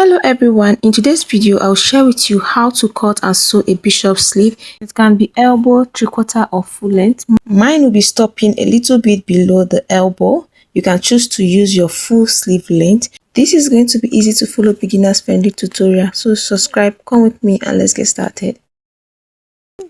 Hello everyone, in today's video I'll share with you how to cut and sew a bishop sleeve. It can be elbow, 3/4 or full length. Mine will be stopping a little bit below the elbow. You can choose to use your full sleeve length. This is going to be easy to follow, beginners friendly tutorial. So subscribe, come with me and let's get started.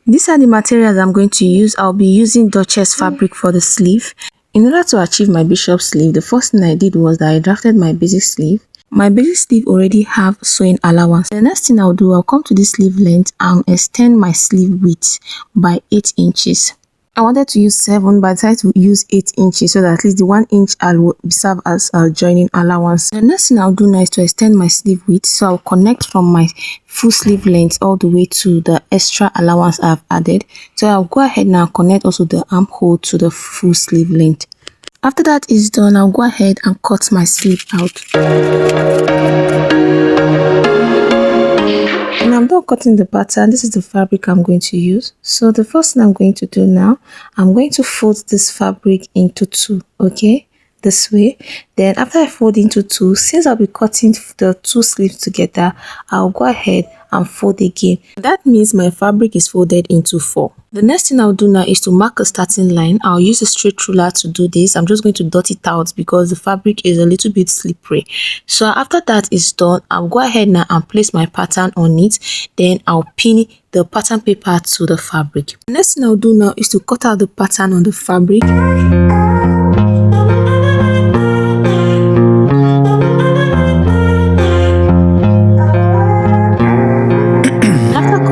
These are the materials I'm going to use. I'll be using Duchess fabric for the sleeve. In order to achieve my bishop sleeve, the first thing I did was that I drafted my basic sleeve. My basic sleeve already have sewing allowance. The next thing I'll do, I'll come to this sleeve length and extend my sleeve width by 8 inches. I wanted to use 7, but I decided to use 8 inches so that at least the 1 inch will serve as a joining allowance. The next thing I'll do now is to extend my sleeve width. So I'll connect from my full sleeve length all the way to the extra allowance I've added. So I'll go ahead now and connect also the armhole to the full sleeve length. After that is done, I'll go ahead and cut my sleeve out. And I'm done cutting the pattern. This is the fabric I'm going to use. So the first thing I'm going to do now, I'm going to fold this fabric into 2, okay? This way. Then after I fold into 2, since I'll be cutting the 2 sleeves together, I'll go ahead and fold again. That means my fabric is folded into 4. The next thing I'll do now is to mark a starting line. I'll use a straight ruler to do this. I'm just going to dot it out because the fabric is a little bit slippery. So after that is done, I'll go ahead now and place my pattern on it. Then I'll pin the pattern paper to the fabric. The next thing I'll do now is to cut out the pattern on the fabric.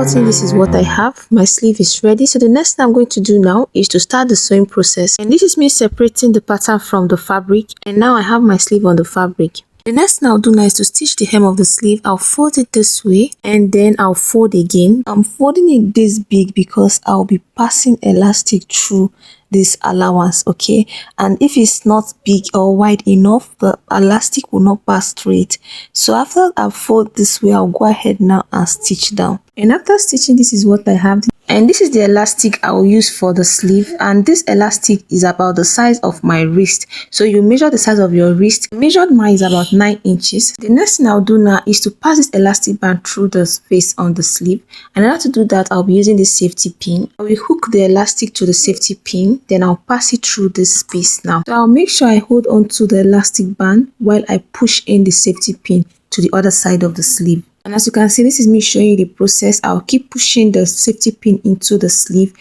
This is what I have. My sleeve is ready. So the next thing I'm going to do now is to start the sewing process. And this is me separating the pattern from the fabric. And now I have my sleeve on the fabric. The next thing I'll do now is to stitch the hem of the sleeve. I'll fold it this way and then I'll fold again. I'm folding it this big because I'll be passing elastic through this allowance, okay? And if it's not big or wide enough, the elastic will not pass through it. So after I fold this way, I'll go ahead now and stitch down. And after stitching, this is what I have. And this is the elastic I will use for the sleeve, and this elastic is about the size of my wrist. So you measure the size of your wrist. Measured mine is about 9 inches. The next thing I'll do now is to pass this elastic band through the space on the sleeve. And in order to do that, I'll be using this safety pin. I will hook the elastic to the safety pin, then I'll pass it through this space now. So I'll make sure I hold on to the elastic band while I push in the safety pin to the other side of the sleeve. And as you can see, this is me showing you the process. I'll keep pushing the safety pin into the sleeve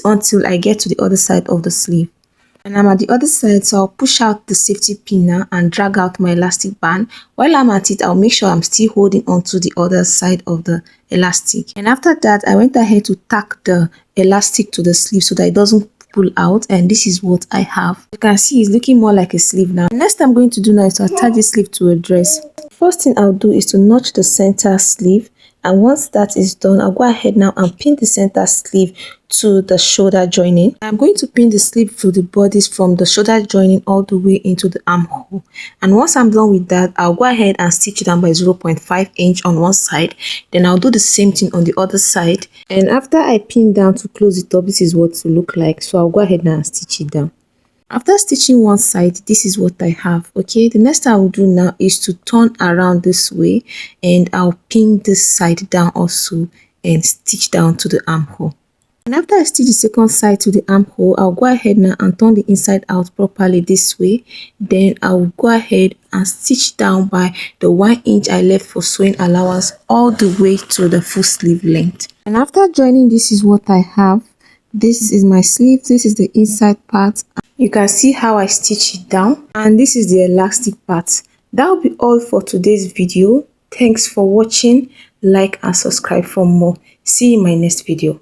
until I get to the other side of the sleeve. And I'm at the other side, so I'll push out the safety pin now and drag out my elastic band. While I'm at it, I'll make sure I'm still holding onto the other side of the elastic. And after that, I went ahead to tack the elastic to the sleeve so that it doesn't pull out, and this is what I have. You can see it's looking more like a sleeve now. The next thing I'm going to do now is to attach this sleeve to a dress. First thing I'll do is to notch the center sleeve, and once that is done, I'll go ahead now and pin the center sleeve to the shoulder joining. I'm going to pin the sleeve to the bodice from the shoulder joining all the way into the armhole. And once I'm done with that, I'll go ahead and stitch it down by 0.5 inch on one side. Then I'll do the same thing on the other side. And after I pin down to close it up, this is what it will look like. So I'll go ahead now and stitch it down. After stitching one side, this is what I have, okay? The next thing I will do now is to turn around this way, and I'll pin this side down also and stitch down to the armhole. And after I stitch the second side to the armhole, I'll go ahead now and turn the inside out properly this way. Then I'll go ahead and stitch down by the 1 inch I left for sewing allowance all the way to the full sleeve length. And after joining, this is what I have. This is my sleeve. This is the inside part. You can see how I stitch it down, and this is the elastic part. That will be all for today's video. Thanks for watching. Like and subscribe for more. See you in my next video.